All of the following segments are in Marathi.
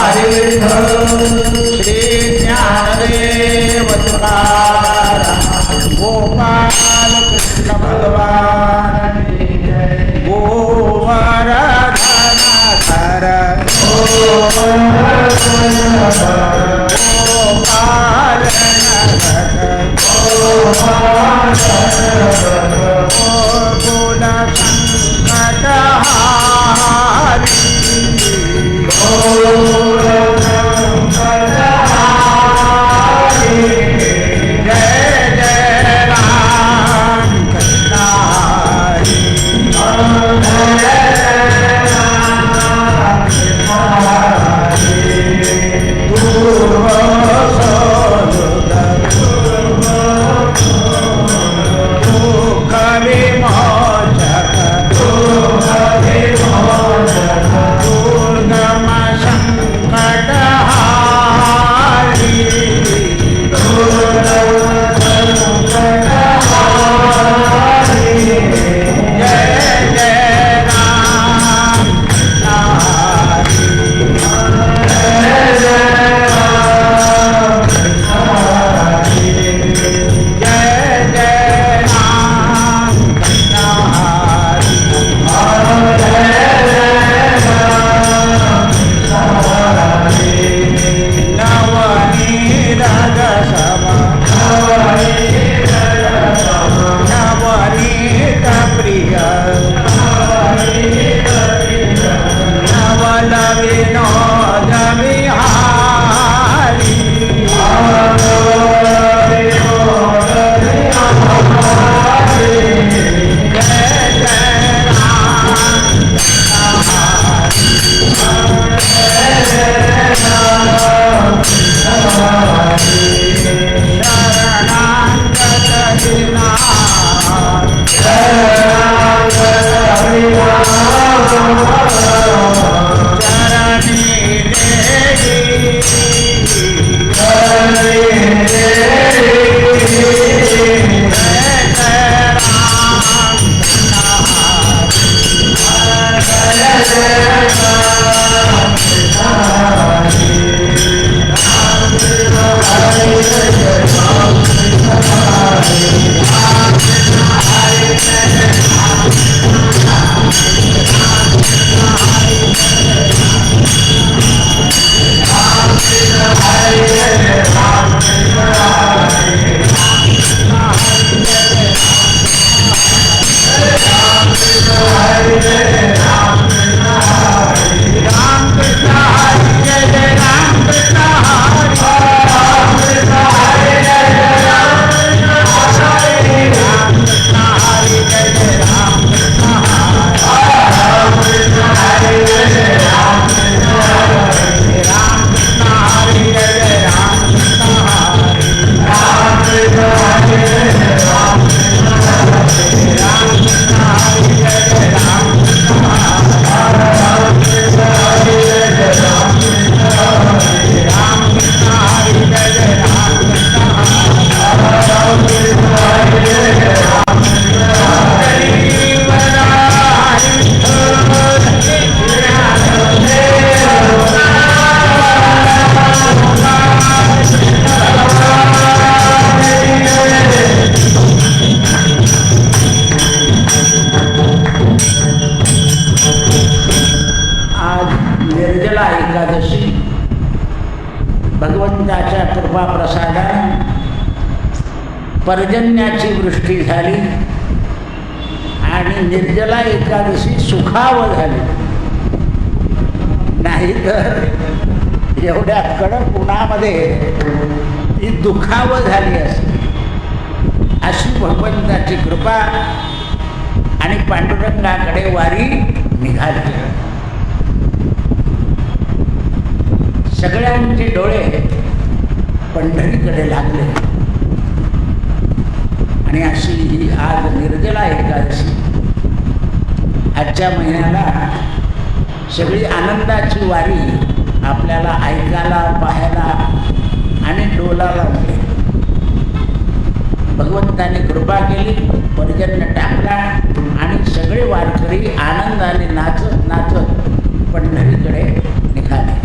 श्री ज्ञानदेव तुकाराम गोपाल कृष्ण भगवान गोवर्धनधर गोपाल गुण संकटहारी भगवंताच्या कृपा प्रसादाने पर्जन्याची वृष्टी झाली आणि निर्जला एकादशी सुखावह झाली. नाहीतर एवढ्या कडक उन्हामध्ये ही दुखावह झाली असती. अशी भगवंताची कृपा आणि पांडुरंगाकडे वारी निघाली. सगळ्यांचे डोळे पंढरीकडे लागले आणि अशी ही आज निर्जला एकादशी. आजच्या महिन्याला सगळी आनंदाची वारी आपल्याला ऐकायला, पाहायला आणि डोलाला मिळेल. भगवंताने कृपा केली, पर्जन्य टाकला आणि सगळे वारकरी आनंदाने नाचत नाचत पंढरीकडे निघाले.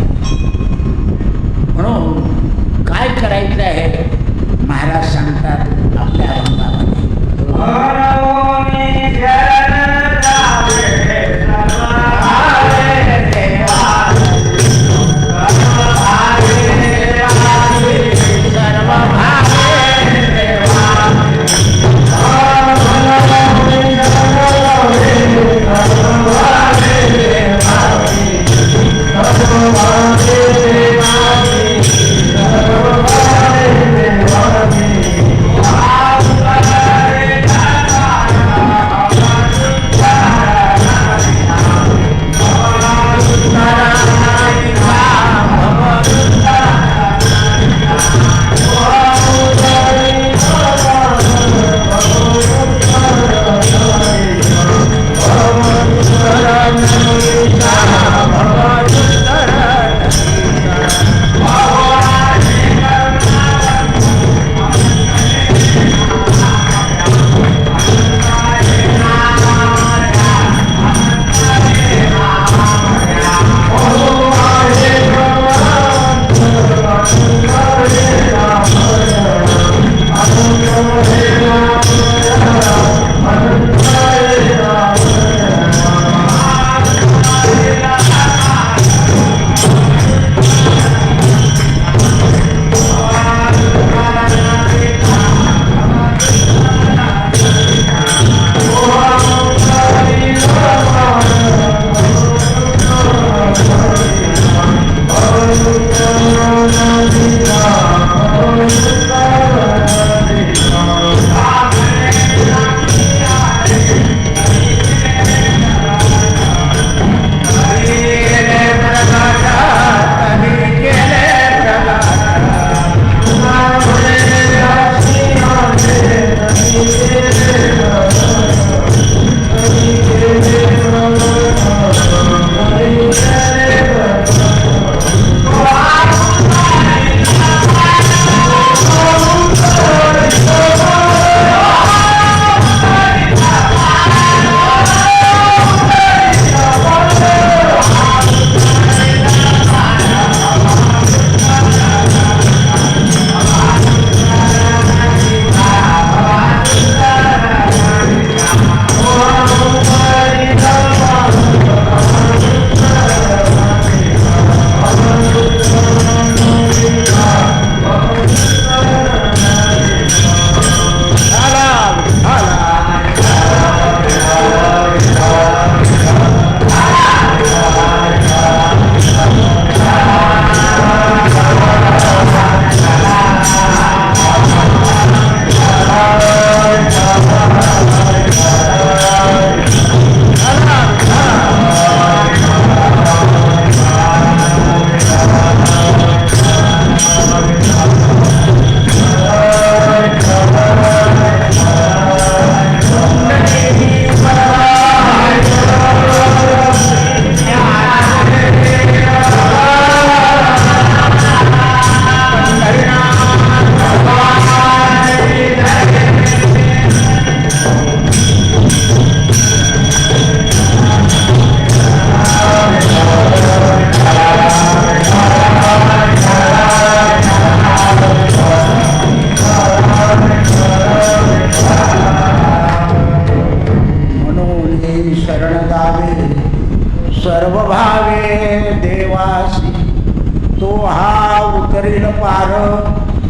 हा उतरील पार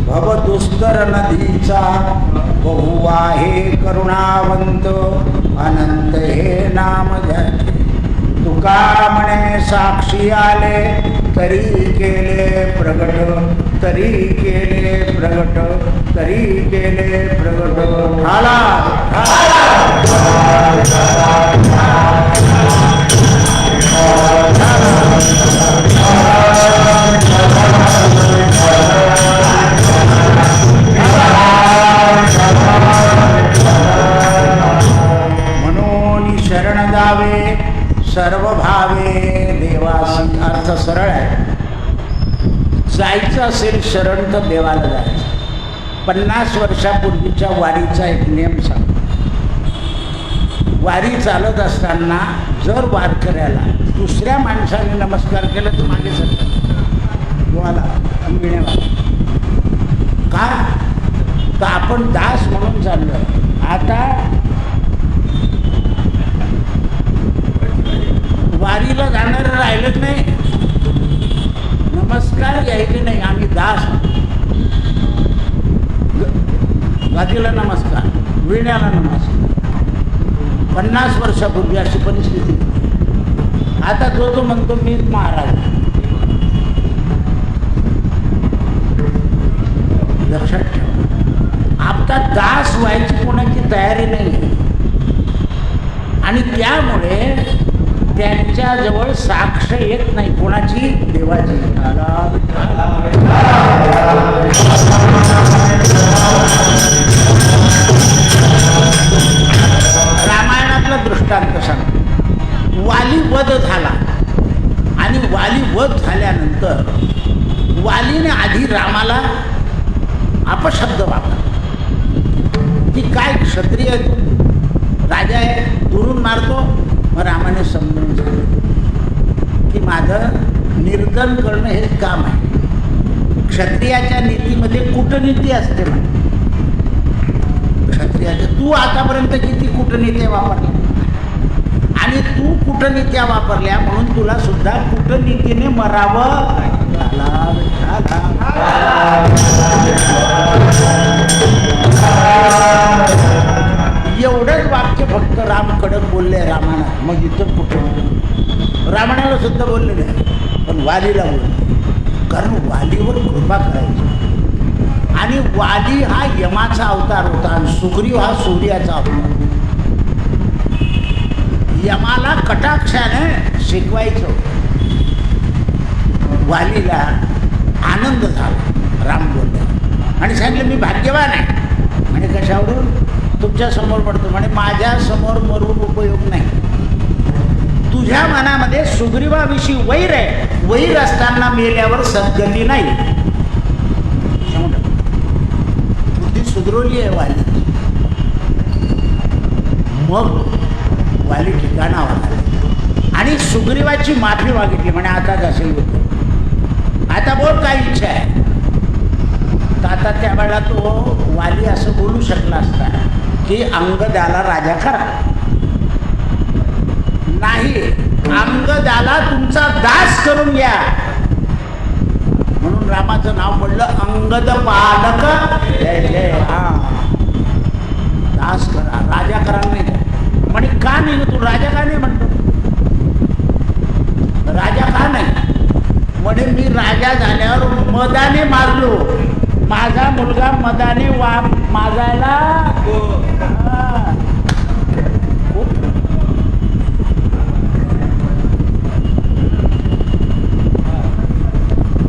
भव दुस्तर नदीचा. बहु आहे करुणावंत अनंत हे नाम घ्याचे. तुका म्हणे साक्षी आले तरी केले प्रगट, तरी केले प्रगट, तरी केले प्रगट. आला म्हणून शरण जावे सर्व भावे देवासी. अर्थ सरळ आहे. जायचं असेल शरण तर देवाला जायचं. 50 वर्षापूर्वीच्या वारीचा एक नियम सांग. वारी चालत असताना जर वारकऱ्याला दुसऱ्या माणसाने नमस्कार केला तर मागे सरतात देवाला अंगण्याला. का तर आपण दास म्हणून चाललो. आता वारीला जाणारं राहिलंच नाही. नमस्कार घ्यायचे नाही. आम्ही दास. गादीला नमस्कार, विण्याला नमस्कार. 50 वर्षापूर्वी अशी परिस्थिती. आता जो म्हणतो मीच महाराज. लक्षात ठेवा, आता दास व्हायची कोणाची तयारी नाही. आणि त्यामुळे त्यांच्याजवळ साक्ष येत नाही. कोणाची? देवाची. रामायणातला दृष्टांत सांग. वाली वध झाला आणि वाली वध झाल्यानंतर वालीने आधी रामाला अपशब्द वापरला की काय क्षत्रिय राजा आहे, दुरून मारतो. मग रामाने समजून सांगितलं की माझं निर्दन करणं हे काम आहे. क्षत्रियाच्या नीतीमध्ये कूटनीती असते म्हणे. क्षत्रियाच्या तू आतापर्यंत किती कूटनीत्या वापरल्या आणि तू कूटनीत्या वापरल्या म्हणून तुला सुद्धा कूटनीतीने मरावं. एवढंच वाक्य फक्त राम कडक बोलले रामाला. मग इतर कुठं रामायणाला सुद्धा बोलले नाही, पण वालीला बोलले. कारण वालीवर कृपा करायची. आणि वाली हा यमाचा अवतार होता आणि सुग्रीव हा सूर्याचा अवतार. यमाला कटाक्षाने शिकवायचं. वालीला आनंद झाला. राम बोलले आणि सांगितलं मी भाग्यवान आहे. म्हणजे कशावरून? तुमच्या समोर पडतो. म्हणजे माझ्या समोर मरून उपयोग नाही. तुझ्या मनामध्ये सुग्रीवाविषयी वैर आहे. वैर असताना मेल्यावर सद्गती नाही. बुद्धी सुधरवली आहे वाली. मग वाली ठिकाणावर आला आणि सुग्रीवाची माफी मागितली. म्हणे आता कसं होतं, आता बोल काय इच्छा आहे. तर आता त्यावेळेला तो वाली असं बोलू शकला असता की अंगदाला राजा करा. नाही, अंगदाला तुमचा दास करून घ्या. म्हणून रामाचं नाव पडलं अंगद पालक. हा, दास करा, राजा करा नाही. म्हणे का नाही तू राजा का नाही म्हणतो? राजा का नाही? म्हणे मी राजा झाल्यावर मदाने मारलो. माझा मुलगा मदाने माजायला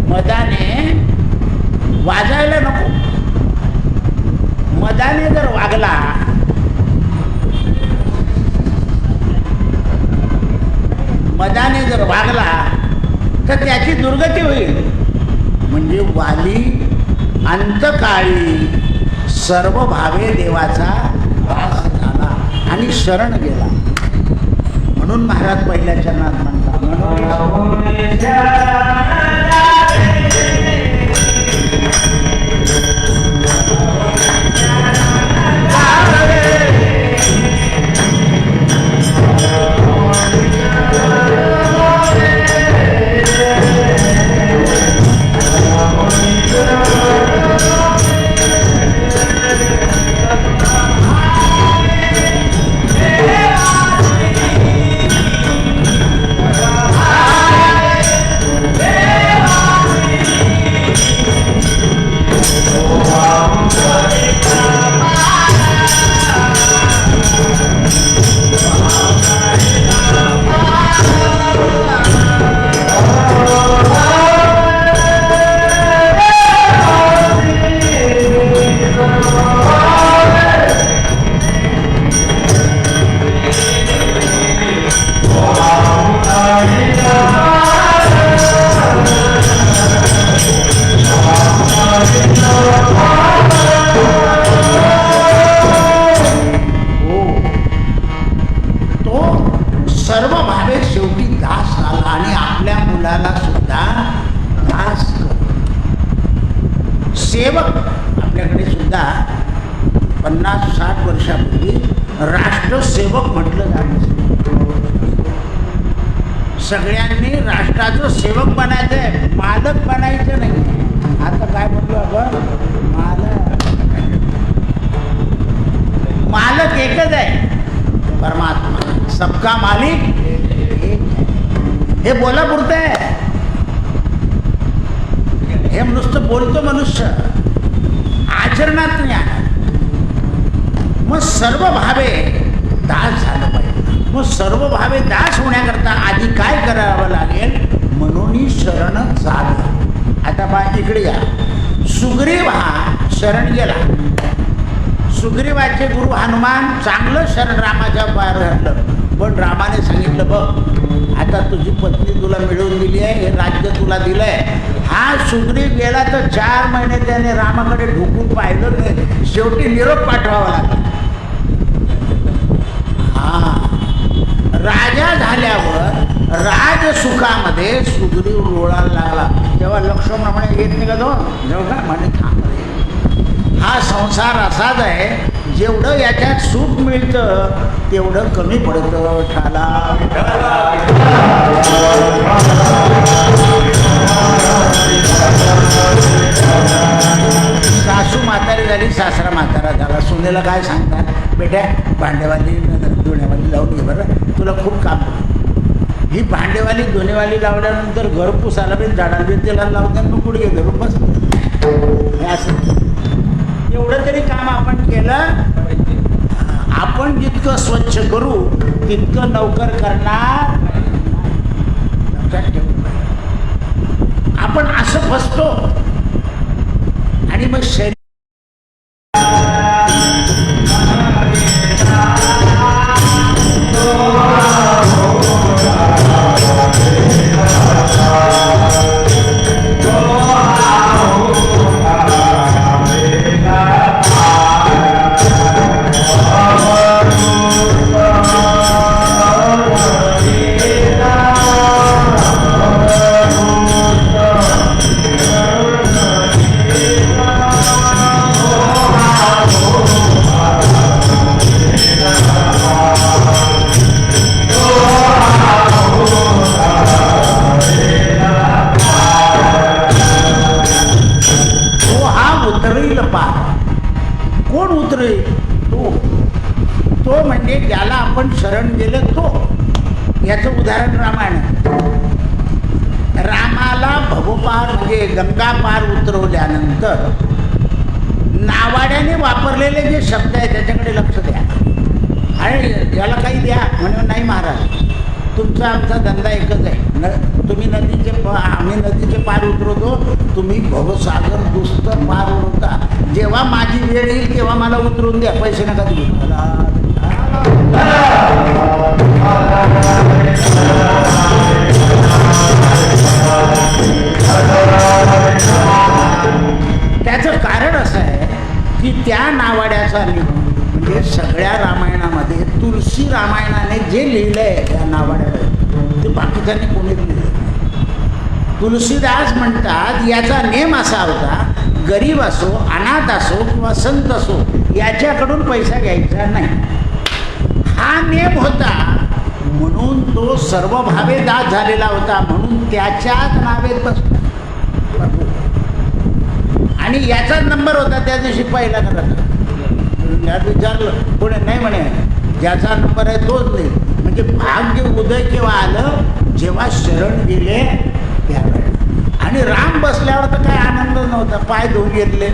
मदाने वाजायला नको. मदाने जर वागला मदाने जर वागला तर त्याची दुर्गती होईल. म्हणजे वाली अंतकाळी सर्व भावे देवाचा दास झाला आणि शरण गेला. म्हणून महाराज पहिल्या चरणात म्हणतात 50-60 वर्षापूर्वी राष्ट्रसेवक म्हटलं जाणं. सगळ्यांनी राष्ट्राचं सेवक बनायचं आहे, मालक बनायचं नाही. आता काय म्हणलो आपण, मालक एकच आहे, परमात्मा. सबका मालिक एक आहे. हे बोला पुरतं आहे, हे नुसतं बोलतो मनुष्य, आचरणात नाही आहे. मग सर्व भावे दास झालं पाहिजे. मग सर्व भावे दास होण्याकरता आधी काय करावं लागेल, म्हणून शरण झालं. आता बा इकडे या. सुग्रीव हा शरण गेला. सुग्रीवाचे गुरु हनुमान चांगलं शरण रामाच्या पार घातलं. पण रामाने सांगितलं, बघ आता तुझी पत्नी तुला मिळवून दिली आहे, हे राज्य तुला दिलं आहे. हा सुग्रीव गेला तर 4 महिने त्याने रामाकडे ढुकून पाहिलं नाही. शेवटी निरोप पाठवावा लागला. हा राजा झाल्यावर राजसुखामध्ये सुग्रीव रोळायला लागला. तेव्हा लक्ष्मण म्हणे, येत नाही का तो जेव्हा म्हणे थांब रे. हा संसार असाच आहे, जेवढं याच्यात सुख मिळतं तेवढं कमी पडतं. ठाला सासू म्हातारी झाली, सासरा म्हातारा झाला. सुनेला काय सांगतात, बेटा भांडेवाली धुण्यावाली लावून घे बरं, तुला खूप काम पडतं. ही भांडेवाली धुणेवाली लावल्यानंतर घर पुसायला बी झाडाला बी तेला लावतात, मग पुढे धरून बस. हे असं एवढं तरी काम आपण केलं. आपण जितकं स्वच्छ करू तितकं नौकर करणार. लक्षात ठेवून आपण असं फसतो. आणि मग शरीर ज्याला आपण शरण गेलं तो. याचं उदाहरण रामायण. रामाला भवपार म्हणजे गंगा पार उतरवल्यानंतर नावाड्याने वापरलेले जे शब्द आहेत त्याच्याकडे लक्ष द्या. आणि याला काही द्या म्हणून नाही महाराज, तुमचा आमचा धंदा एकच आहे. तुम्ही आम्ही नदीचे पार उतरवतो, तुम्ही भवसागर दुस्तर पार उतरवता. जेव्हा माझी वेळ येईल तेव्हा मला उतरवून द्या, पैसे नका देऊ. त्याचं कारण असं आहे की त्या नावाड्याचा म्हणजे सगळ्या रामायणामध्ये तुलसी रामायणाने जे लिहिलंय त्या नावाड्याला ते बाकीच्यांनी कोणी लिहिलं. तुलसीदास म्हणतात याचा नेम असा होता, गरीब असो अनाथ असो किंवा संत असो याच्याकडून पैसा घ्यायचा नाही. हा नेम होता म्हणून तो सर्व भावे दास झालेला होता. म्हणून त्याच्याच नावेत बसला. आणि याचाच नंबर होता त्या दिवशी पहिला करायचा. विचारलं कोणी नाही म्हणे, ज्याचा नंबर आहे तोच नाही. म्हणजे भाग्य उदय केव्हा आलं, जेव्हा शरण गेले त्यावेळेला. आणि राम बसल्यावर तर काय आनंद नव्हता. पाय धुवून घेतले,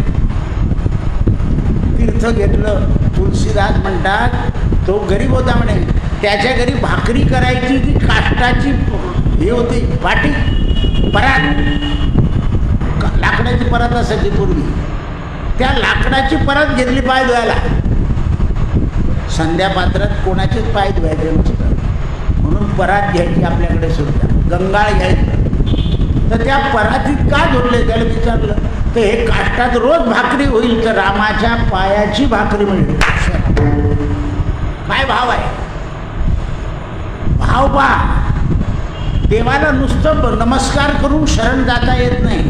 तीर्थ घेतलं. तुलसीदास म्हणतात तो गरीब होता म्हणे, त्याच्या घरी भाकरी करायची ती काष्टाची हे होती पाटी, परात, लाकडाची परात असायची पूर्वी. त्या लाकडाची परात घेतली पाय धुवायला. संध्या पात्रात कोणाचेच पाय धुवायचे नसतं म्हणून परात घ्यायची आपल्याकडे सुद्धा, गंगाळ घ्यायचं. तर त्या परातीत का धुतले त्याला विचारलं, तर हे काष्टात रोज भाकरी होईल तर रामाच्या पायाची भाकरी मिळेल. काय भाव आहे, भाव पहा. देवाला नुसतं नमस्कार करून शरण जाता येत नाही.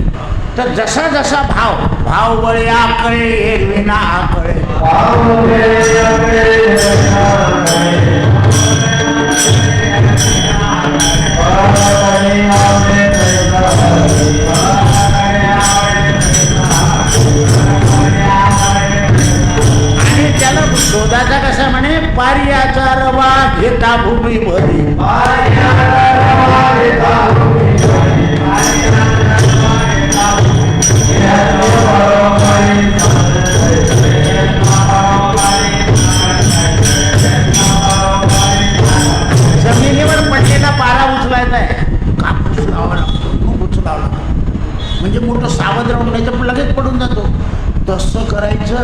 तर जसा जसा भाव वळी आकळे एरविना आकळे, आणि त्याला शोधाचा कसा म्हणे, पार्याचा रवा घेता भूमी भरी, जमिनीवर पडलेला पारा उचलायचा आहे, कापूस लावा लागतो, उचलावा लागतो, म्हणजे मोठं सावध राहून नाही तर लगेच पडून जातो. तसं करायचं.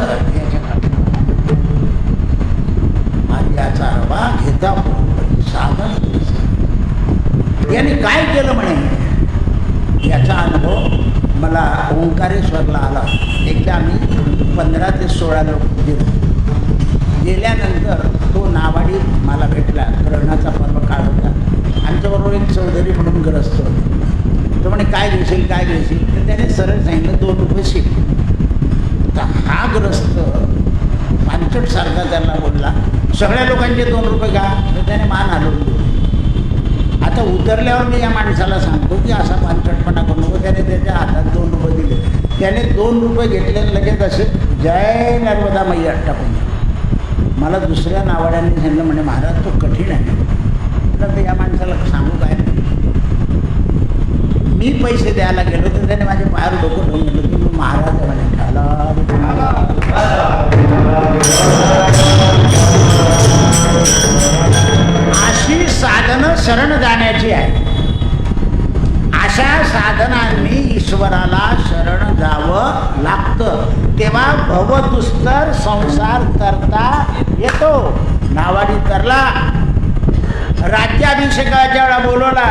याचा रवा घेता साधन. याने काय केलं म्हणे, याचा अनुभव मला ओंकारेश्वरला आला. एकदा आम्ही 15 ते 16 लोक गेलो. गेल्यानंतर तो नावाडी मला भेटला. ग्रहणाचा पर्व काळ होता. आमच्याबरोबर एक चौधरी म्हणून ग्रस्त होते. तो म्हणे काय घेशील काय घेशील, तर त्याने सरळ सांगितलं 2 रुपये शिक. तर हा ग्रस्त पांचट सारखा त्यांना बोलला, सगळ्या लोकांचे 2 रुपये घ्या. तर त्याने मान हलवून दिली. आता उतरल्यावर मी या माणसाला सांगतो की असा पांचटपणा करू नको. त्याने त्याच्या हातात 2 रुपये दिले. त्याने 2 रुपये घेतले लगेच असे जय नर्मदा मैया टाकून. मला दुसऱ्या नावाड्यांनी सांगितलं म्हणे महाराज तो कठीण आहे. तर या माणसाला सांगू काय, मी पैसे द्यायला गेलो तर त्याने माझे पायावर डोकं ठेवून गेलो की मी महाराज म्हणे अशी साधनं शरण जाण्याची आहे. अशा साधनांनी ईश्वराला शरण जावं लागतं. तेव्हा भवदुस्तर संसार तरता येतो. नावाडी तरला, राज्याभिषेकाच्या वेळा बोलवला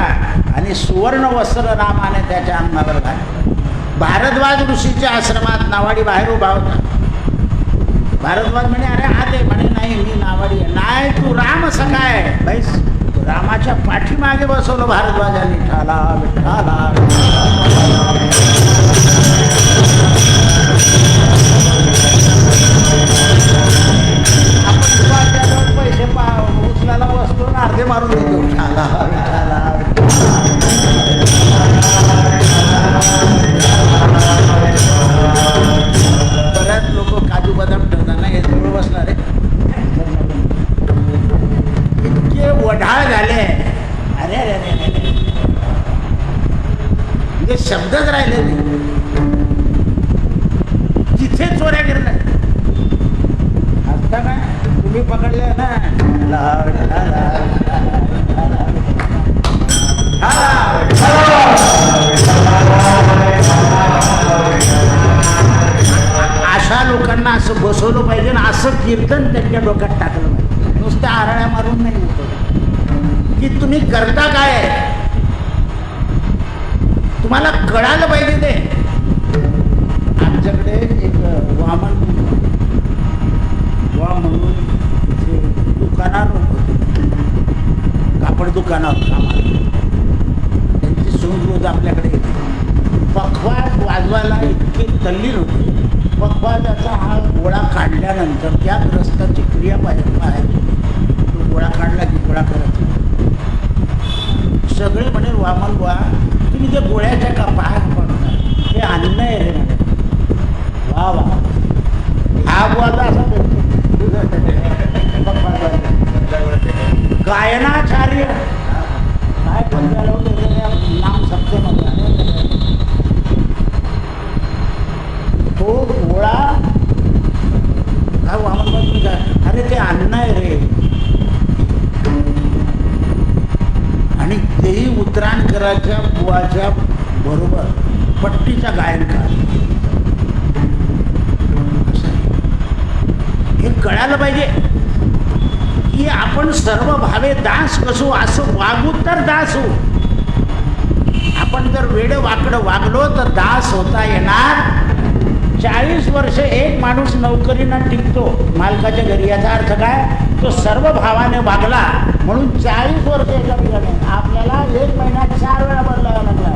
आणि सुवर्ण वस्त्र रामाने त्याच्या अंगावर घातलं. भारद्वाज ऋषीच्या आश्रमात नावाडी बाहेर उभा होता. भारद्वाज म्हणे अरे हा दे. म्हणे नाही मी नावाडी आहे. नाही तू राम सखाय बैस. रामाच्या पाठीमागे बसवलं भारद्वाजांनी. ठाला विठाला. आपण पैसे उचलायला बसतो ना अर्धे मारून देतो. ठाला विठाला. बऱ्याच लोक काजू बदाम ठेवताना हे जवळ बसणार आहे. इतके वढाळ झाले. अरे अरे अरे म्हणजे शब्दच राहिले नाही. जिथे चोऱ्या गिरल्या आता काय तुम्ही पकडले ना. अशा लोकांना असं बसवलं पाहिजे ना. असं कीर्तन त्यांच्या डोक्यात टाकलं पाहिजे. नुसत्या आरळ्या मारून नाही होत की तुम्ही करता काय. तुम्हाला कळालं पाहिजे ते. आमच्याकडे एक वामन म्हणून दुकानावर होते. कापड दुकानावर कामाला. त्यांची सून रोज आपल्याकडे येते. पखवाज वाजवायला इतके तल्लीन होते. पखवाजाचा हा गोळा काढल्यानंतर त्या ग्रस्ताची क्रिया पाहायची. तो गोळा काढला की गोळा करायचा. सगळे म्हणे वामन बुवा तुम्ही त्या गोळ्याच्या का पायात पडता. हे अन्न आहे रे म्हणे. वा वा हा बुवाचा असा गायनाचार्य काय पंजाला नाम सप्तमध्ये तो गोळा काय वामन तुम्ही काय. अरे ते अन्न आहे रे. आणि तेही उतराणकराच्या बुवाच्या बरोबर पट्टीच्या गायन करा. हे कळायला पाहिजे की आपण सर्व भावे दास कसू. असं वागू तर दास हो. आपण जर वेडं वाकडं वागलो तर दास होता येणार. 40 वर्ष एक माणूस नोकरीनं टिकतो मालकाच्या घरी. याचा अर्थ काय, तो सर्व भावाने वागला म्हणून 40 वर्ष एका ठिकाणी. आपल्याला 1 महिन्यात 4 वेळा बदलावा लागला.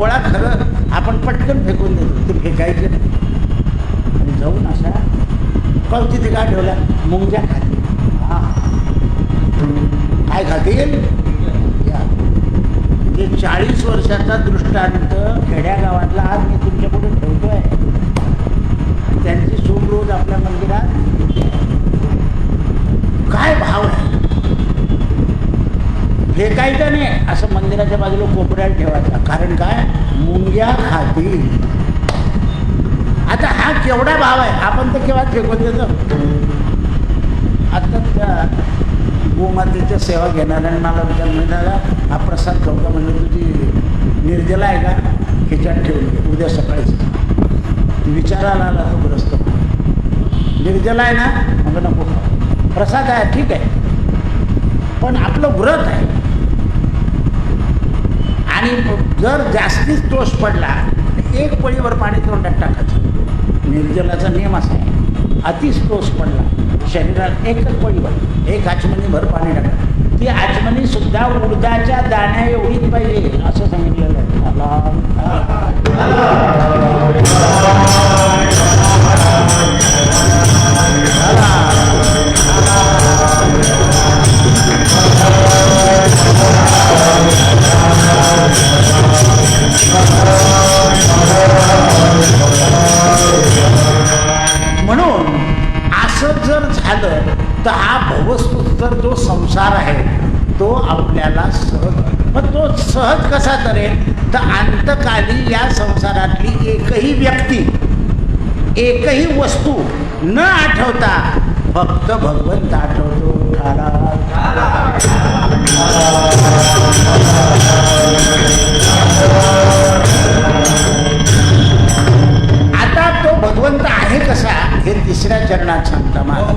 गोळा खरं आपण पटकन फेकून देतो, ते फेकायचे नाही. आणि जाऊन असा कळ तिथे काय ठेवला, मुंग्या खाते. हा, काय खाते या. ते 40 वर्षाचा दृष्टांत खेड्यागावातला आज मी तुमच्या पुढे ठेवतोय. त्यांची सून रोज आपल्या मंदिरात येते. काय भाव आहे, फेकायचं नाही, असं मंदिराच्या बाजूला कोपऱ्यात ठेवायचा. कारण काय, मुंग्या खातील. आता हा केवढा भाव आहे, आपण तर केव्हा फेकून देतो. आता त्या गोमातेच्या सेवा घेणाऱ्याने मला विचार मिळाला, हा प्रसाद खाऊ का? म्हणजे तुझी निर्जला आहे का, खिच्यात ठेवून घे, उद्या सकाळीच. विचारायला आला तो ग्रस्त, निर्जला आहे ना, मग नको खाऊ. प्रसाद आहे ठीक आहे, पण आपलं व्रत आहे. आणि जर जास्तीच तोष पडला तर 1 पळीवर पाणी तोंडात टाकायचं. निर्जलाचा नियम असा आहे, अतिच तोष पडला शरीरात 1 पळीवर 1 आचमनी भर पाणी टाकायचं. ती आचमनी सुद्धा उडदाच्या दाण्या एवढीच पाहिजे असं सांगितलेलं आहे. म्हणून असं जर झालं तर हा भवस्तुत्तर जो संसार आहे तो आपल्याला सहज, पण तो सहज कसा करेल तर अंतकाली या संसारातली एकही व्यक्ती, एकही वस्तू न आठवता फक्त भगवंत आठवतो. आता तो भगवंत आहे कसा हे 3ऱ्या चरणात सांगता मला.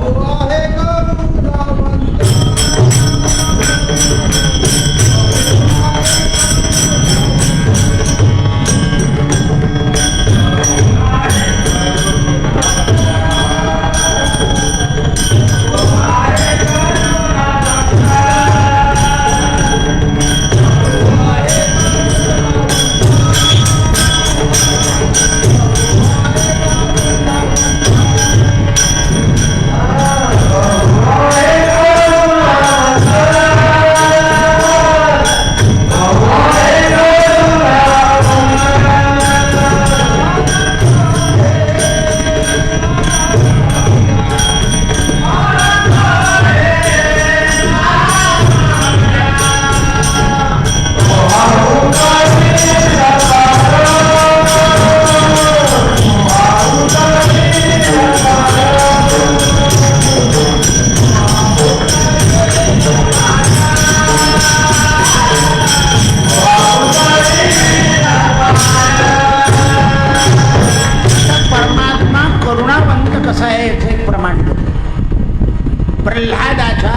प्रल्हादाचा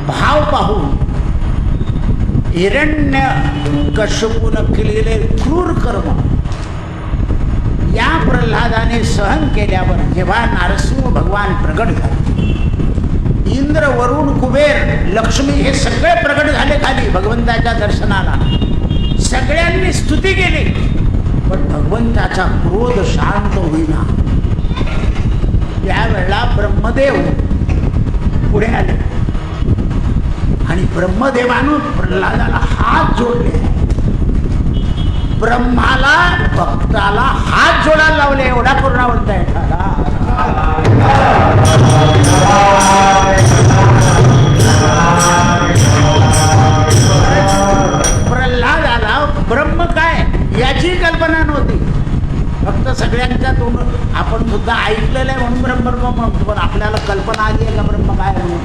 भाव पाहून हिरण्यकश्यपूनं केलेले क्रूर कर्म या प्रल्हादाने सहन केल्यावर जेव्हा नरसिंह भगवान प्रगट झाले, इंद्र, वरुण, कुबेर, लक्ष्मी हे सगळे प्रगट झाले खाली भगवंताच्या दर्शनाला. सगळ्यांनी स्तुती केली, पण भगवंताचा क्रोध शांत होईना. त्यावेळेला ब्रह्मदेव पुढे आले आणि ब्रह्मदेवानं प्रल्हादाला हात जोडले. ब्रह्माला भक्ताला हात जोडायला लावले, एवढा करुणावंत आहे. प्रल्हादाला ब्रह्म काय याची कल्पना नव्हती. फक्त सगळ्यांच्या तोंडून आपण सुद्धा ऐकलेलं आहे म्हणून ब्रह्म म्हणतो, पण आपल्याला कल्पना आली आहे का ब्रह्म काय म्हणून?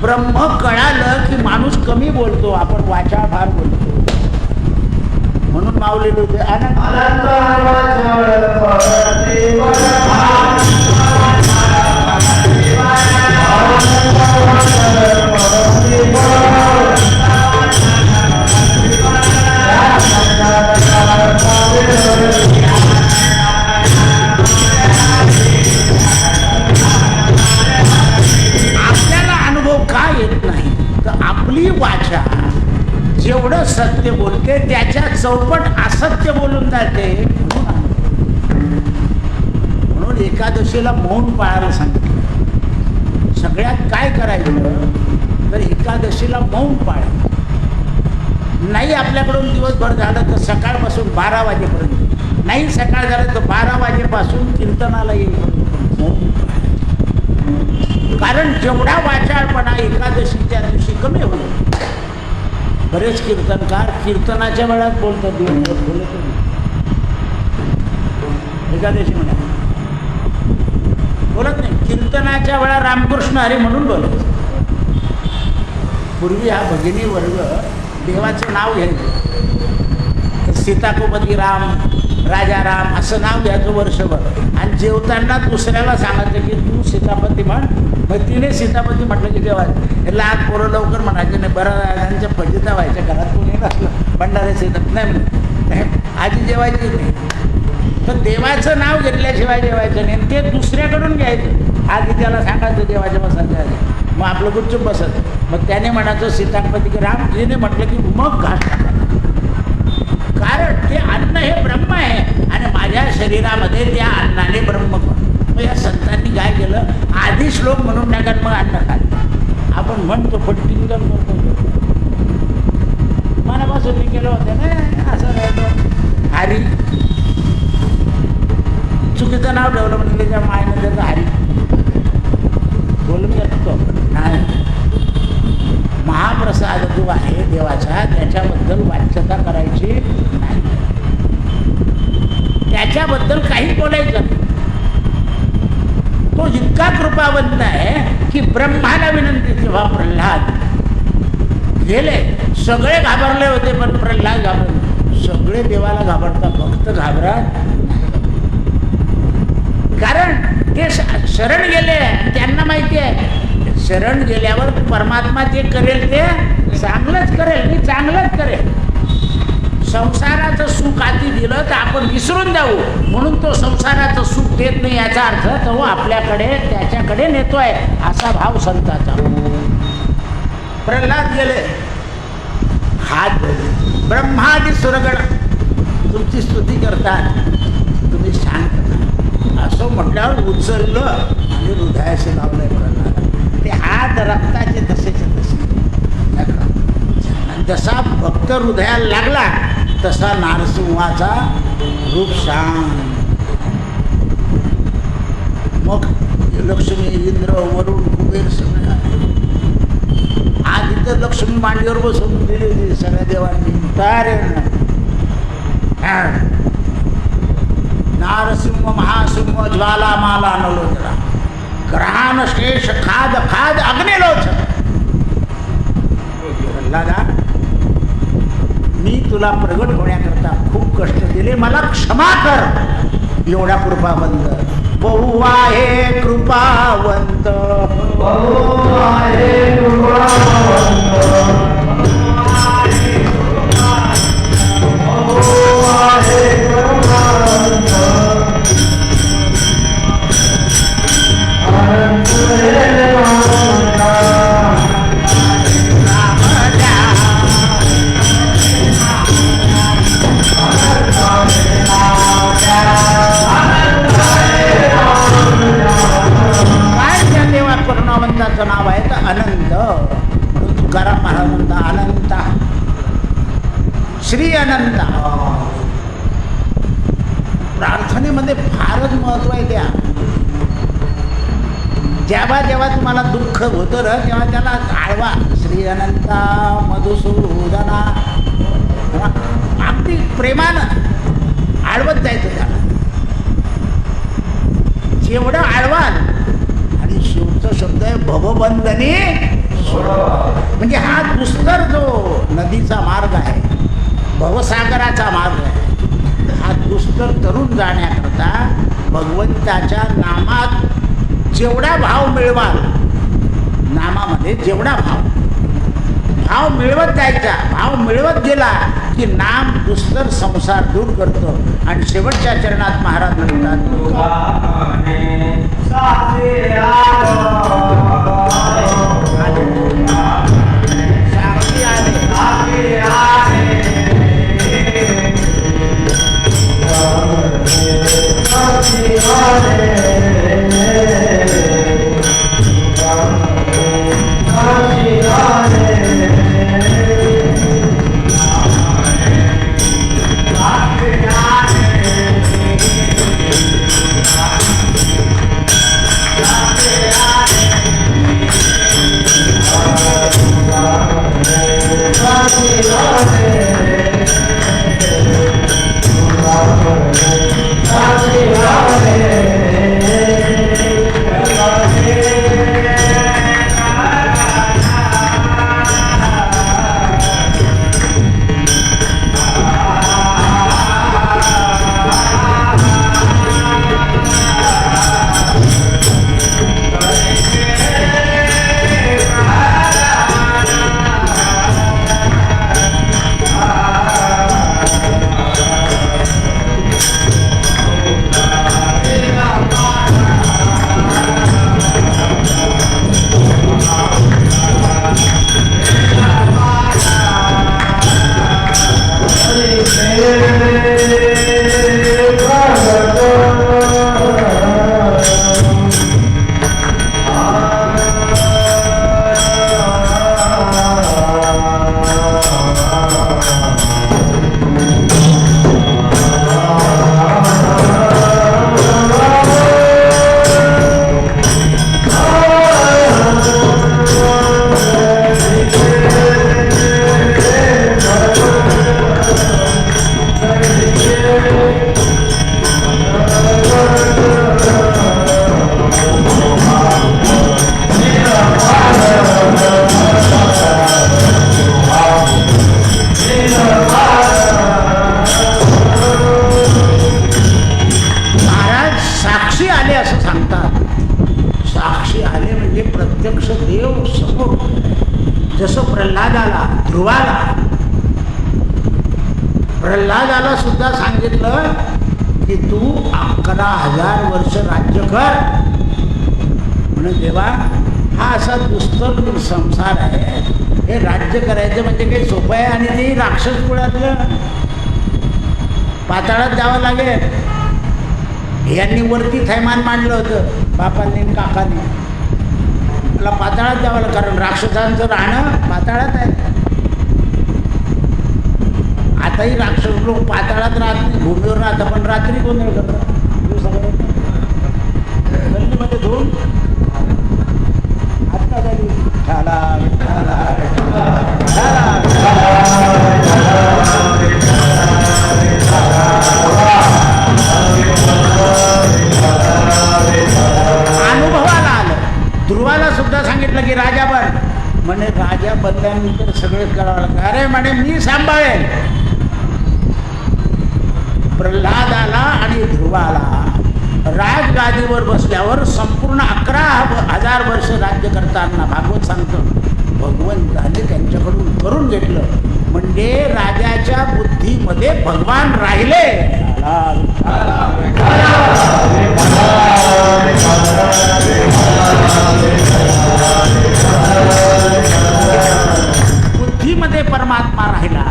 ब्रह्म कळालं की माणूस कमी बोलतो, आपण वाचा फार बोलतो. म्हणून मावलेले होते आपल्याला अनुभव का येत नाही तर आपली वाचा जेवढं सत्य बोलते त्याच्या चौपट असत्य बोलून जाते. म्हणून एकादशीला मौन पाळायला सांगितलं. सगळ्यात काय करायचं तर एकादशीला मौन पाळायचं. नाही आपल्याकडून दिवसभर झालं तर सकाळपासून 12 वाजेपर्यंत, नाही सकाळ झालं तर 12 वाजेपासून कीर्तनाला येईल मौन पाळायचं. कारण जेवढा वाचाळपणा एकादशीच्या दिवशी कमी होईल. बरेच कीर्तनकार कीर्तनाच्या वेळात बोलतात, दिवसभर बोलत नाही. एकादशी म्हणा बोलत नाही. कीर्तनाच्या वेळा रामकृष्ण हरी म्हणून बोलायचं. पूर्वी हा भगिनी वर्ग देवाचं नाव घ्यायचं. तर सीताकोपती राम, राजा राम असं नाव घ्यायचं वर्षभर आणि जेवताना दुसऱ्याला सांगायचं की तू सीतापती म्हण. मग तिने सीतापती म्हटलं की देवा लहान पोरं लवकर म्हणायचे नाही. बरं त्यांच्या फजिता व्हायच्या, घरात कोणी नसलं भंडारे सीता नाही म्हणे, आजी जेवायची नाही. तर देवाचं नाव घेतल्याशिवाय जेवायचं नाही. ते दुसऱ्याकडून घ्यायचं. आधी त्याला सांगायचं देवाच्या बसायच्या आधी, मग आपलं गुपचूप बसत. मग त्याने म्हणायचं सीतापती की राम, तिने म्हटलं की मग घास टाकायचा. कारण ते अन्न हे ब्रह्म आहे आणि माझ्या शरीरामध्ये त्या अन्नाने ब्रह्म. मग या संतांनी काय केलं, आधी श्लोक म्हणून टाका मग अन्न खाल्लं. आपण म्हणतो पण टिंगल करतो. मनापासून मी केलं होतं ना असं राहतो. हरी चुकीचं नाव ठेवलं म्हणजे त्याच्या मायनं त्याचं हरी बोलून शकतो नाही. महाप्रसाद जो आहे देवाचा त्याच्याबद्दल वाच्यता करायची नाही, त्याच्याबद्दल काही बोलायचं नाही. तो इतका कृपावंत आहे की ब्रह्माला विनंती. तेव्हा प्रल्हाद गेले, सगळे घाबरले होते पण प्रल्हाद घाबरले. सगळे देवाला घाबरतात, भक्त घाबरत. कारण ते शरण गेले, त्यांना माहिती आहे शरण गेल्यावर परमात्मा जे करेल ते चांगलंच करेल. मी चांगलंच करेल. संसाराचं सुख आधी दिलं तर आपण विसरून जाऊ, म्हणून तो संसाराचं सुख देत नाही याचा अर्थ तो आपल्याकडे त्याच्याकडे नेतोय असा भाव संताचा. प्रल्हाद गेले, हात धरले. ब्रह्मादी सुरगण तुमची स्तुती करतात, तुम्ही शांत असं म्हटल्यावर उचललं आणि हृदयाशी लावलंय प्रल्हाद. ते हात रक्ताचे तसेचे तसे. जसा भक्त हृदयाला लागला तसा नारसिंहाचा रूप शांत. मग लक्ष्मी, इंद्र, वरुण, कुबेर सगळे आज इथं लक्ष्मी मांडीवर बसून दिली सगळ्या देवांनी. नारसिंह महासिंह ज्वालामाला नलोचना ग्रहान शेष खाद खाद अग्निलोचन. मी तुला प्रगट होण्याकरता खूप कष्ट दिले, मला क्षमा कर. एवढा कृपावंत बहु आहे कृपावंत, बहु आहे कृपावंत, बहु आहे कृपावंत. करुणावंताचं नाव आहे तर अनंत. म्हणून तुकाराम महाराज म्हणता अनंता, श्री अनंता. प्रार्थनेमध्ये फारच महत्व आहे. जेव्हा जेव्हा तुम्हाला दुःख होतं ना तेव्हा त्याला आळवा. श्री अनंता मधुसूदना, अगदी प्रेमानं आळवत जायचं त्याला. जेवढं आळवाल. आणि शिवचा शब्द आहे भवबंधनी, म्हणजे हा दुस्तर जो नदीचा मार्ग आहे, भवसागराचा मार्ग आहे, हा दुस्तर तरुण जाण्याकरता भगवंताच्या नामात जेवढा भाव मिळवाल, नामामध्ये जेवढा भाव मिळवत जायचा, भाव मिळवत गेला की नाम दुस्तर संसार दूर करतो. आणि शेवटच्या चरणात महाराज म्हणतात आले प्रत्यक्ष देव समोर. जसं प्रल्हादाला सुद्धा सांगितलं की तू 11,000 वर्ष राज्य कर. म्हणून देवा हा असा दुस्तर संसार आहे, हे राज्य करायचं म्हणजे काही सोपं आहे. आणि ते राक्षस कुळातलं पाताळात जावं लागेल. यांनी वरती थैमान मांडलं होतं बापांनी काकांनी, मला पाताळात जावं लागलं कारण राक्षसांचं राहणं पाताळात आहे. आताही राक्षस लोक पाताळात राहत नाही, भूमीवर राहतात, पण रात्री गोंधळ करतात. गल्लीमध्ये धुवून आत्ता झाली अनुभवाला आलं. ध्रुवाला सुद्धा सांगितलं की राजा बन. म्हणे राजा बनल्यानंतर सगळं करावं लागतं. अरे म्हणे मी सांभाळेल. प्रल्हादाला आणि ध्रुवाला राजगादीवर बसल्यावर संपूर्ण 11,000 वर्ष राज्य करताना भागवत सांगतं भगवंताने त्यांच्याकडून करून घेतलं. म्हणजे राजाच्या बुद्धीमध्ये भगवान राहिले. बुद्धीमध्ये परमात्मा राहिला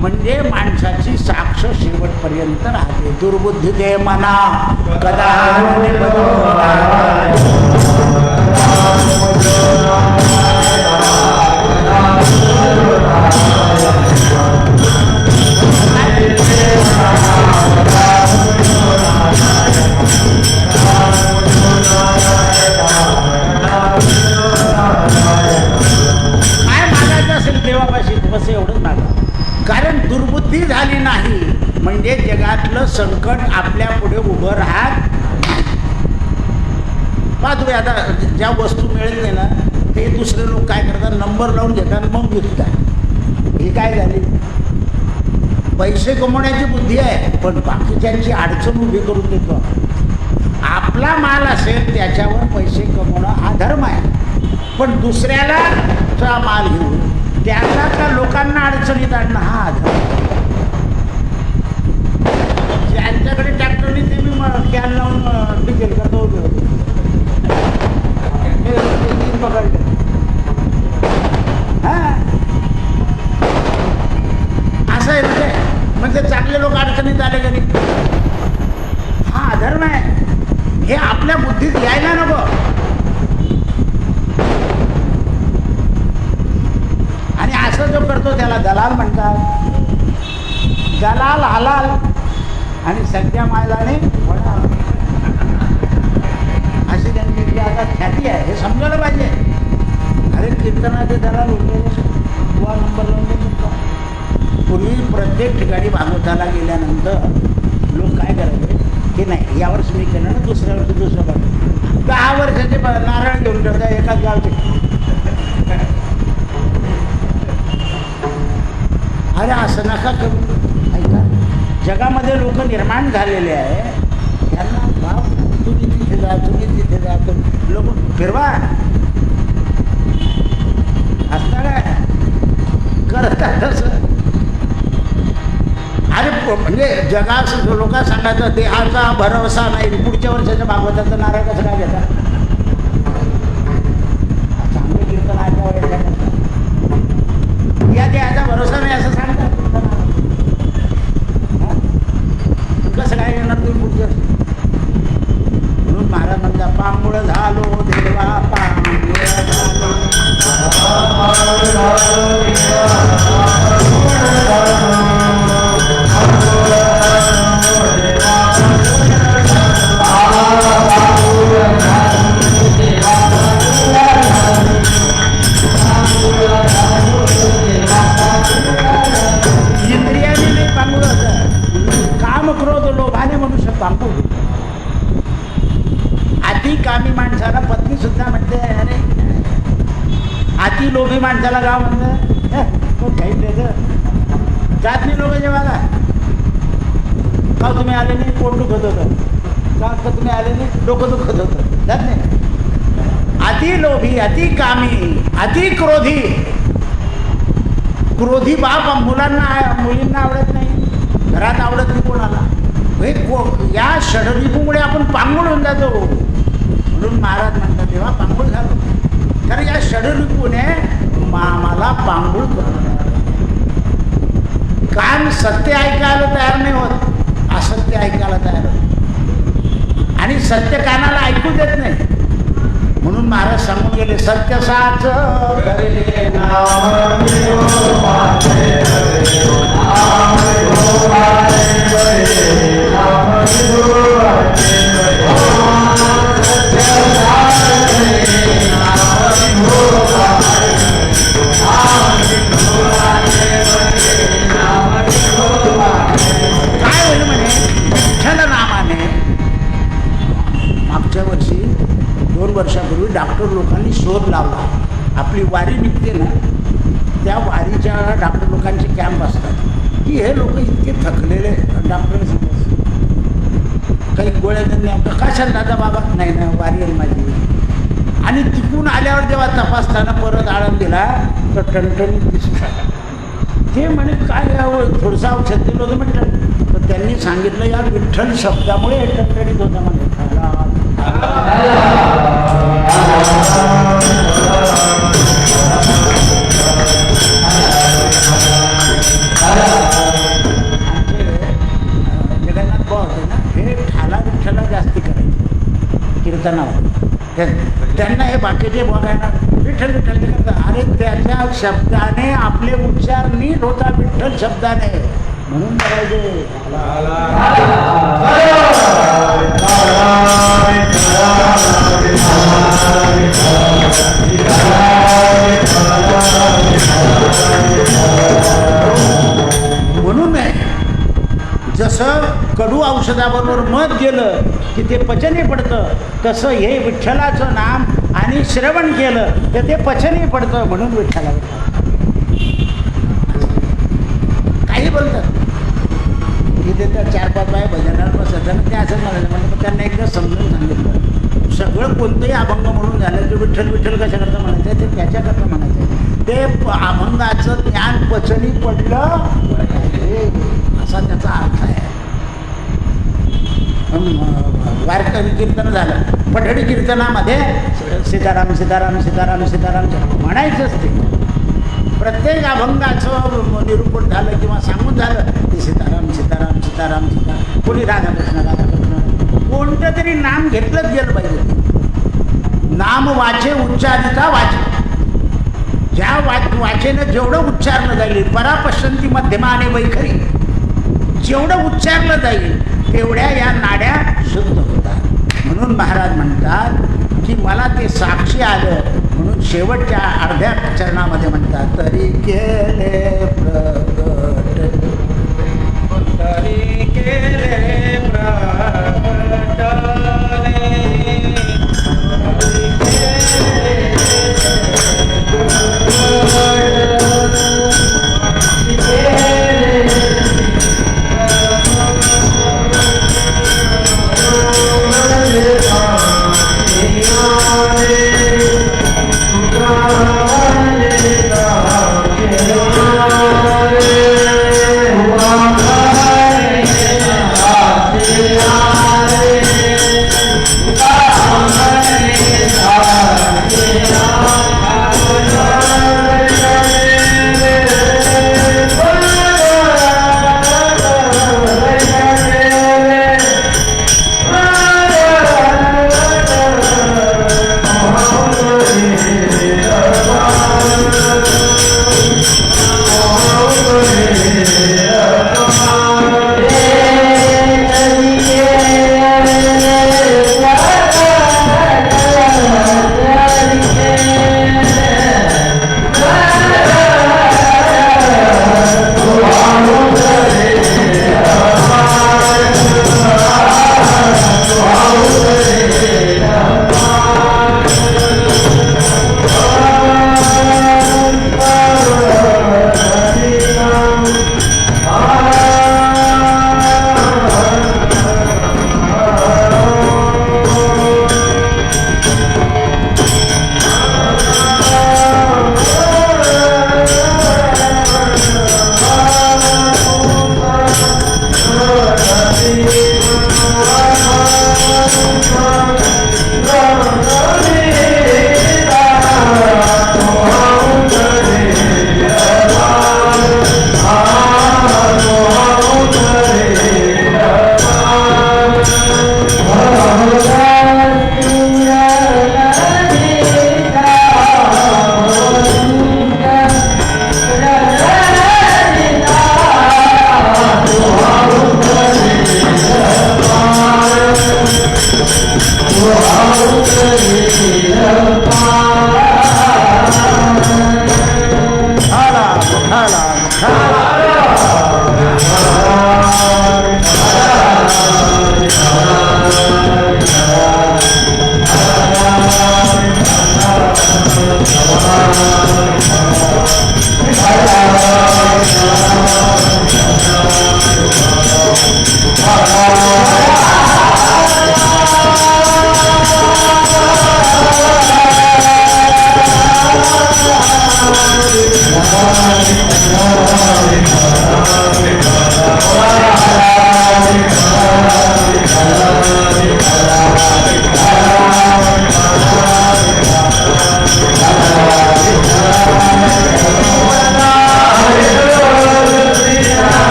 म्हणजे माणसाची साक्ष शेवटपर्यंत राहते. दुर्बुद्धी दे मना कदा काय मागायचं असेल देवापाशी बस एवढंच मागा. कारण दुर्बुद्धी झाली नाही म्हणजे जगातलं संकट आपल्या पुढे उभं राहत. पहा तुम्ही आता ज्या वस्तू मिळत नाही ना ते दुसरे लोक काय करतात, नंबर लावून घेतात मग विकतात. ही काय झाली, पैसे कमवण्याची बुद्धी आहे पण बाकीच्यांची अडचण उभी करून देतो. आपला माल असेल त्याच्यावर पैसे कमवणं हा धर्म आहे, पण दुसऱ्याला चा माल घेऊन त्याला त्या लोकांना अडचणीत आणणं हा धर्म. ज्यांच्याकडे ट्रॅक्टरने ते मी कॅन लावून डिझेल करतो पकडले. हां असं आहे म्हणजे चांगले लोक अडचणीत आले कधी. हा अधर्म आहे. हे आपल्या बुद्धीत यायला नको. आणि असं जो करतो त्याला दलाल म्हणतात. दलाल हलाल आणि सध्या मैदाने अशी त्यांची आता ख्याती आहे. हे समजायला पाहिजे. अरे कीर्तनाचे दलाल होते नंबर प्रत्येक ठिकाणी भागवताला गेल्यानंतर लोक काय करायचे की नाही यावर्षी मी केलं ना दुसऱ्या वर्षी दुसरं भागवत 10 वर्षाचे नारळ घेऊन ठेवता एकाच गावचे. अरे असं नका करू. ऐका, जगामध्ये लोक निर्माण झालेले आहे, त्यांना भाव तुम्ही तिथे जा तुम्ही तिथे जा लोक फिरवा असता काय करतात तसं. अरे म्हणजे जगात लोक सांगायचं देहाचा भरोसा नाही, पुढच्या वर्षाच्या भागवताचं नारळ कसं काय घेतात? चांगलं कीर्तन ऐकावं या देहाचा भरोसा नाही असं सांगतात. कसं काय येणार तुम्ही पुढच्या वर्षी? म्हणून महाराज म्हणतात पांगुळ झालो देवा पांगुळ झालो. इंद्रियाने नाही पांगुळ होतं, काम क्रोध लोभाने मनुष्य पांगुळ. अति कामी माणसाला पत्नी सुद्धा म्हणते अरे, अति लोभी माणसाला गाव म्हणतं काही त्याचं जात नाही. लोक जेव्हा का तुम्ही आले नाही पोट दुखत होतं, का तुम्ही आले नाही डोकं दुखत होतं, जात नाही. अति लोभी, अति कामी, अति क्रोधी. क्रोधी बाप मुलींना आवडत नाही, घरात आवडत नाही कोणाला. या षडरिपूमुळे आपण पांगुळ होऊन जातो. म्हणून महाराज म्हणतात तेव्हा पांगुळ झालो, कारण या षडरिपूने मला पांगुळ करून. कान सत्य ऐकायला तयार नाही होत, असत्य ऐकायला तयार होत, आणि सत्य कानाला ऐकू देत नाही. म्हणून महाराज सांगून गेले सत्य साच काय होईल म्हणे विठ्ठल नामाने. मागच्या वर्षी 2 वर्षापूर्वी डॉक्टर लोकांनी शोध लावला. आपली वारी निघते ना, त्या वारीच्या डॉक्टर लोकांचे कॅम्प असतात की हे लोक इतके थकलेले. डॉक्टर काही गोळ्या त्यांनी कशाला दादा बाबा नाही नाही वारी आहे माझी. आणि तिकून आल्यावर जेव्हा तपासताना परत आळम दिला तर टणटणीत दिसू. ते म्हणे काय थोडंसं औषध दिलं होतं म्हटलं, तर त्यांनी सांगितलं यार विठ्ठल शब्दामुळे हे टणटणीत होतं म्हणे. जगन्नाथ भाऊ होते ना, हे ठाला विठ्ठला जास्ती करायचे कीर्तनावर. त्यांना हे बाकीचे बघायला विठ्ठल विठ्ठल करतात. अरे त्याच्या शब्दाने आपले उच्चार नीट होता, विठ्ठल शब्दाने. म्हणून करायचे म्हणून नाही. जसं कडू औषधाबरोबर मध गेलं की ते पचनी पडतं, तसं हे विठ्ठलाचं नाम आणि श्रवण केलं तर ते पचनी पडतं. म्हणून विठ्ठला काही बोलतात तिथे त्या 4-5 बाय भजनाला बसत ते असं म्हणायचं. म्हणजे त्यांना एकदा समजून सांगितलं सगळं कोणतंही अभंग म्हणून झालं की विठ्ठल विठ्ठल कशाकरता म्हणायचं ते त्याच्याकरता म्हणायचं. ते अभंगाचं ज्ञान पचनी पडलं असा त्याचा अर्थ आहे. वारकरी कीर्तन झालं, पठडी कीर्तनामध्ये सीताराम सीताराम सीताराम सीताराम म्हणायचंच. ते प्रत्येक अभंगाचं निरूपण झालं किंवा सांगून झालं ते सीताराम सीताराम सीताराम सीताराम. कोणी राधाकृष्ण राधाकृष्ण कोणतं तरी नाम घेतलंच गेलं पाहिजे. नाम वाचे उच्चारिता वाचे. ज्या वाचेनं जेवढं उच्चारलं जाईल परापश्यंती मध्यमाने वैखरी, जेवढं उच्चारलं जाईल तेवढ्या या नाड्या शुद्ध होतात. म्हणून महाराज म्हणतात की मला ते साक्षी आलं. म्हणून शेवटच्या अर्ध्या चरणामध्ये म्हणतात तरी केले प्रगट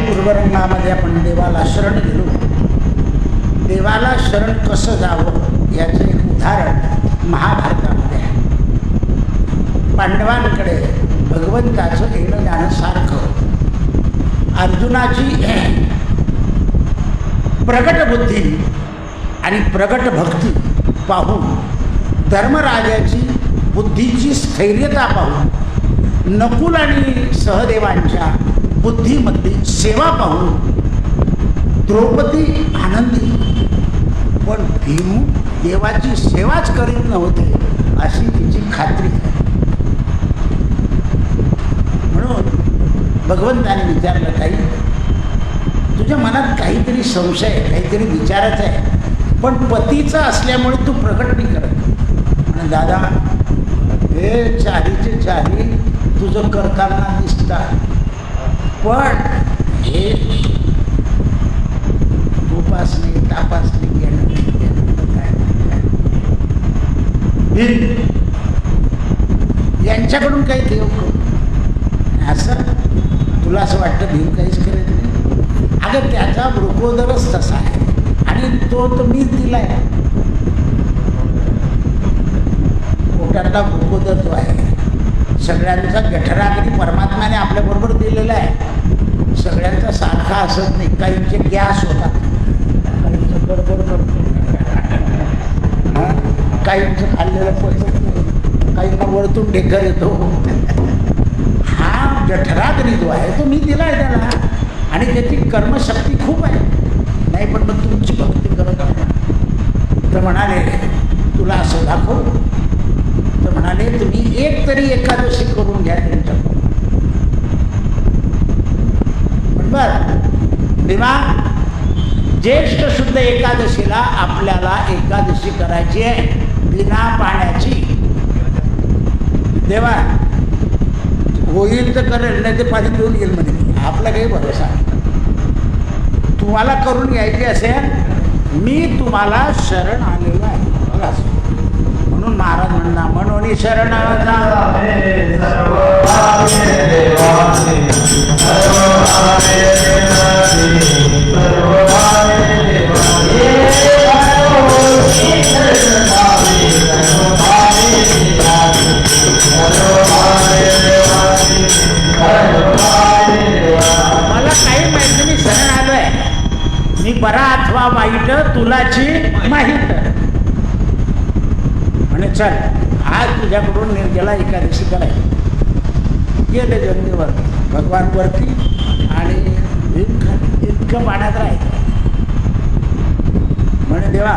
पूर्वरंगामध्ये आपण देवाला शरण गेलो. देवाला शरण कसं जावं याचं एक उदाहरण महाभारतामध्ये आहे. पांडवांकडे भगवंताचं येणं जाणं सारखं. अर्जुनाची प्रगट बुद्धी आणि प्रगट भक्ती पाहून, धर्मराजाची बुद्धीची स्थैर्यता पाहून, नकुल आणि सहदेवांच्या बुद्धीमधली सेवा पाहून द्रौपदी आनंदी. पण भीम देवाची सेवाच करीत नव्हते अशी तिची खात्री आहे. म्हणून भगवंताने विचारलं, काही तुझ्या मनात काहीतरी संशय आहे, काहीतरी विचारायचं आहे, पण पतीचं असल्यामुळे तू प्रकट नाही करत. आणि दादा, हे चारीचे चारी तुझं करताना दिसतात, पण हे उपासने तापासने घेणं काय यांच्याकडून काही देव करू असं तुला असं वाटतं. भीम काहीच करत नाही. अगं त्याचा वृकोदरच तसा आहे आणि तो तर मीच दिलाय. पोटातला वृकोदर जो आहे सगळ्यांचा जठराग्नी परमात्म्याने आपल्याबरोबर दिलेला आहे. सगळ्यांचा सारखा असत नाही. काहींचे गॅस होतात, काहींचं गडबड करतो, काहींचं खाल्लेलं पचत नाही, काहींना वरतून ढेकर येतो. हा जठराग्नी जो आहे तो मी दिला आहे त्याला. आणि त्याची कर्मशक्ती खूप आहे. नाही पण मग तुमची भक्ती करत आहे. तर म्हणाले तुला असं दाखव. तर म्हणाले तुम्ही एक तरी एकादशी करून घ्या त्यांच्याकडून. बरं तेव्हा ज्येष्ठ शुद्ध एकादशीला आपल्याला एकादशी करायची आहे बिना पाण्याची. देवा होईल तर करेल, नाही ते पाणी पिऊन येईल म्हणे. आपला काही भरोसा नाही. तुम्हाला करून घ्यायची असेल मी तुम्हाला शरण आलेलो आहे. म्हणून महाराज म्हणला म्हणून शरण मला काही माहिती, मी शरण आलोय. मी बरा अथवा वाईट तुलाची माहीत. म्हणे चल आज तुझ्याकडून निर्जला एकादशी करायची. गेले जमिनीवर भगवान वरती आणि इतकं पाण्यात राहायचं. म्हणे देवा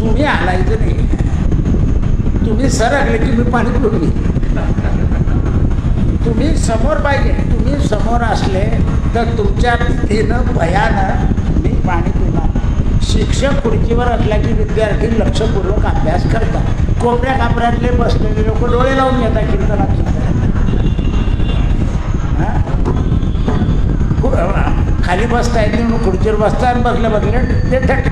तुम्ही आलायचं नाही, तुम्ही सरकले की मी पाणी पिऊन घेईन. तुम्ही समोर पाहिजे. तुम्ही समोर असले तर तुमच्या भीतीनं भयानं मी पाणी पिणार. शिक्षक खुर्चीवर असल्या की विद्यार्थी लक्षपूर्वक अभ्यास करतात. कोपऱ्या कापऱ्यातले बसलेले लोक डोळे लावून घेतात कीर्तनात. खाली बसता येत नाही खुर्चीवर बसता आणि बसले ते थट.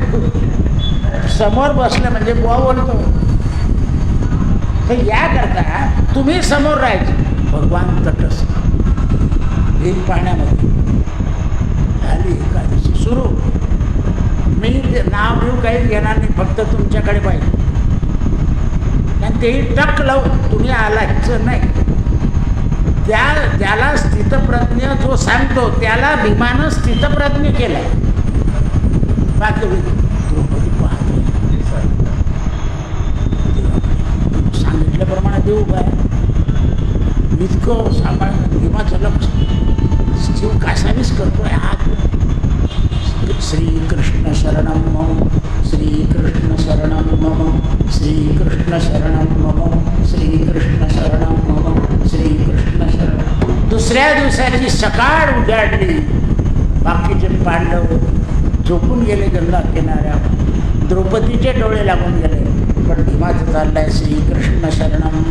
समोर बसले म्हणजे बुवा बोलतो. तर याकरता तुम्ही समोर राहायचे. भगवान तटस्थ एक पाण्यामध्ये झाली एकादशी सुरू. मी नाव घेऊ काही घेणार नाही, फक्त तुमच्याकडे पाहिजे. आणि तेही टक लावून तुम्ही आलायचं नाही. त्याला स्थितप्रज्ञ जो सांगतो त्याला भीमानं स्थितप्रज्ञ केलाय. बाकी द्रौपदी पाहतो सांगितल्याप्रमाणे देऊ काय इतकं सांभाळणं. भीमाचं लक्ष जीव कासावीस करतोय. हात श्रीकृष्ण शरणं मम श्रीकृष्ण शरणं मम श्रीकृष्ण शरणं मम श्रीकृष्ण शरणं मम श्रीकृष्ण शरणं. दुसऱ्या दिवसाची सकाळ उजाडली. बाकीचे पांडव झोपून गेले गंगा किनाऱ्यावर. द्रौपदीचे डोळे लागून गेले. पण भीमाचं चाललंय श्रीकृष्ण शरणं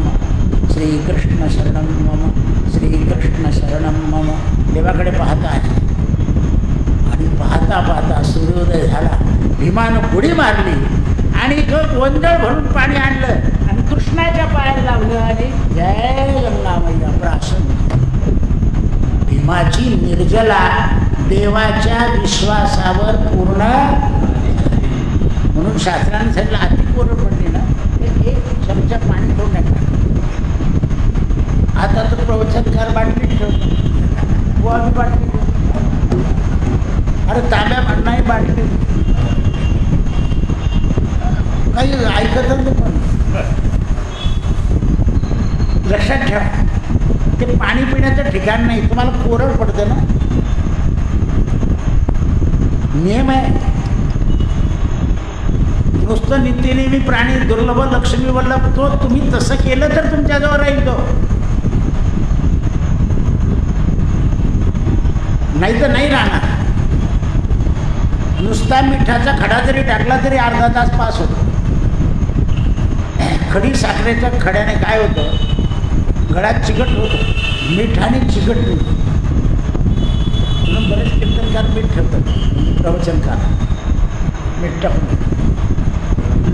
श्रीकृष्ण शरणं मम श्रीकृष्ण शरणं मम. देवाकडे पाहता आहे आणि पाहता पाहता सूर्योदय झाला. भीमानं उडी मारली आणि गोंधळ भरून पाणी आणलं आणि कृष्णाच्या पायाला लावलं आणि जय गंगा मैया प्राशन. भीमाची निर्जला देवाच्या विश्वासावर पूर्ण. म्हणून शास्त्राने सांगितलं अति कोरड पडली ना ते एक चमचा पाणी ठेवून नका. आता तर प्रवचनकार बाटली ठेवतो, बुवा मी बाटली ठेवतो. अरे तांब्या नाही बाटली काही ऐकतच नाही. पण लक्षात ठेवा ते पाणी पिण्याचं ठिकाण नाही. तुम्हाला कोरड पडतं ना, नियम आहे. नुसतं नित्यनेमी प्राणी दुर्लभ लक्ष्मी वल्लभ तो तुम्ही तसं केलं तर तुमच्याजवळ राहील तो, नाही तर नाही राहणार. नुसता मिठाचा खडा जरी टाकला तरी अर्धा तास पास होतो. खडी साखरेच्या खड्याने काय होतं, गळ्यात चिकट होतं. मिठाने चिकट होतं. म्हणून बरेच कीर्तनकार मीठ ठेवतात, प्रवचनकार मीठ टाकून.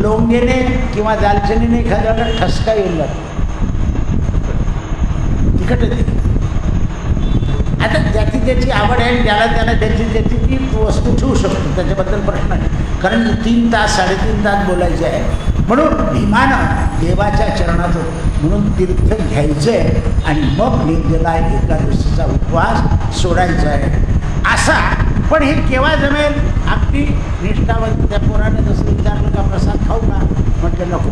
लोंगेने किंवा दालचिनीने एखाद्याला ठसका येऊन जातो, तिखट येते. आता ज्याची ज्याची आवड आहे ज्याला त्याला त्याची ती वस्तू ठेवू शकतो, त्याच्याबद्दल प्रश्न नाही. कारण 3 तास 3.5 तास बोलायचे आहे. म्हणून भीमानं देवाच्या चरणाचं म्हणून तीर्थ घ्यायचं आहे आणि मग निर्जला एकादशीचा उपवास सोडायचा आहे असा. पण हे केव्हा जमेल? अगदी निष्ठावंत. त्या पोराने जसं विचारलं का प्रसाद खाऊ का, म्हटलं नको,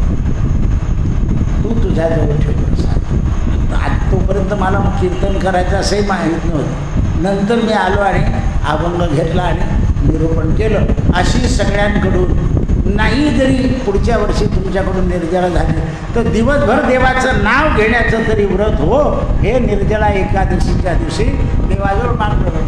तू तुझ्याजवळ ठेव प्रसाद. आज तोपर्यंत मला कीर्तन करायचं असंही माहीत नव्हतं. नंतर मी आलो आणि अभंग घेतला आणि निरूपण केलं. अशी सगळ्यांकडून नाही जरी पुढच्या वर्षी तुमच्याकडून निर्जला झाली तर दिवसभर देवाचं नाव घेण्याचं तरी व्रत हो. हे निर्जला एकादशीच्या दिवशी देवाजवळ मागणं.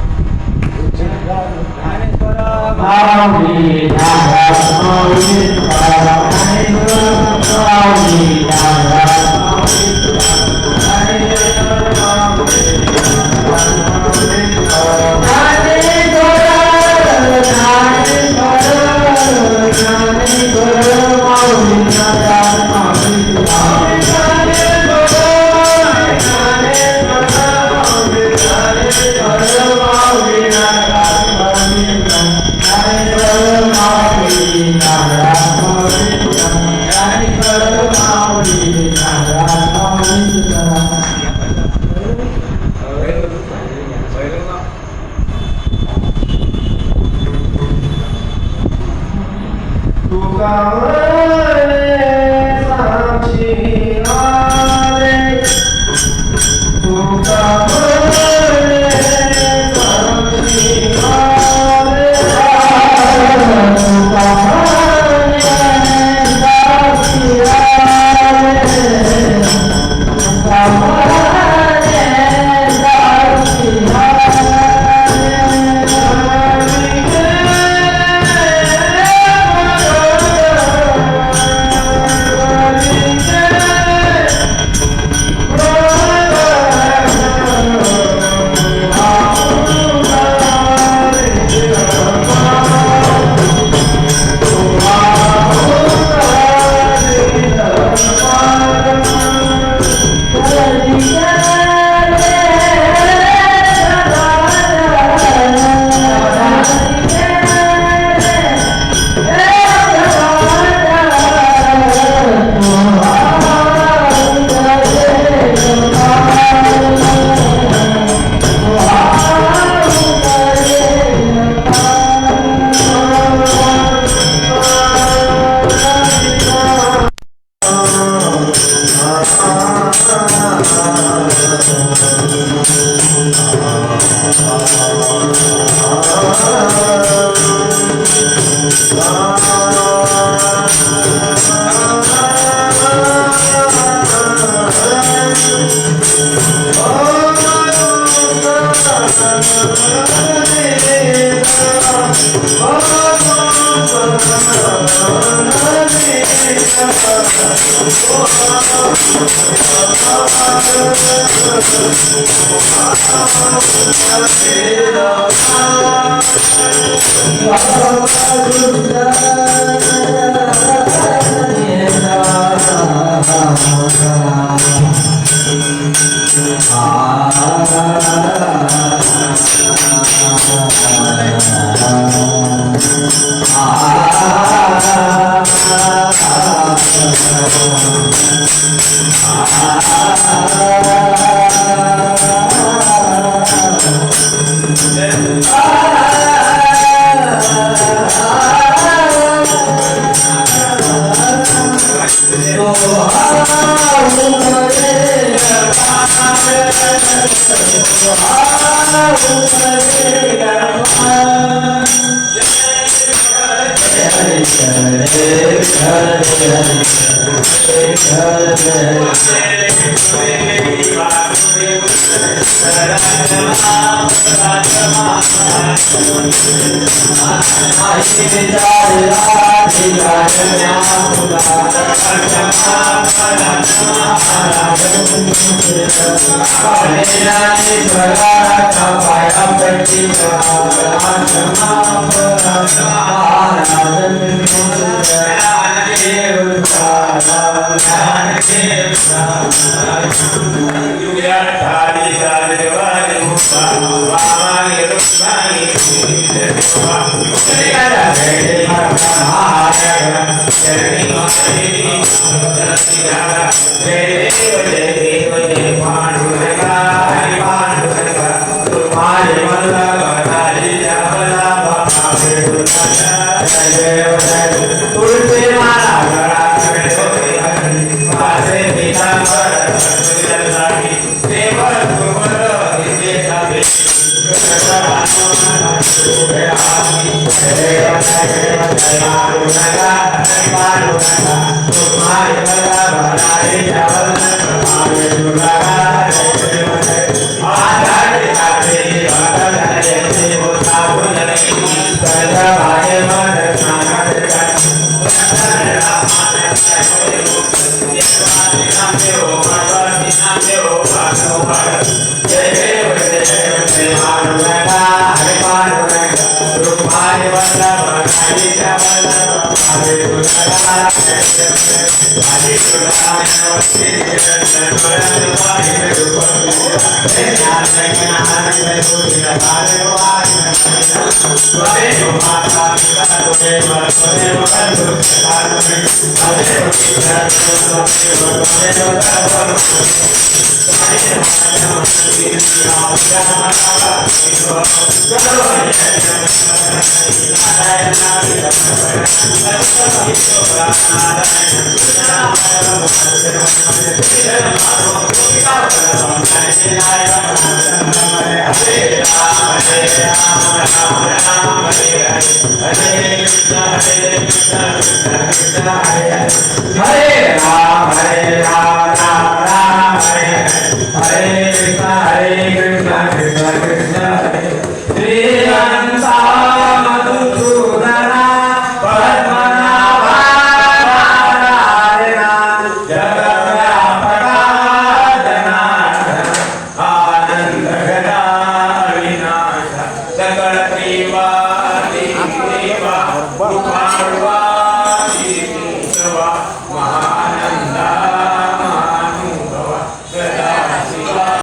सकळ देवा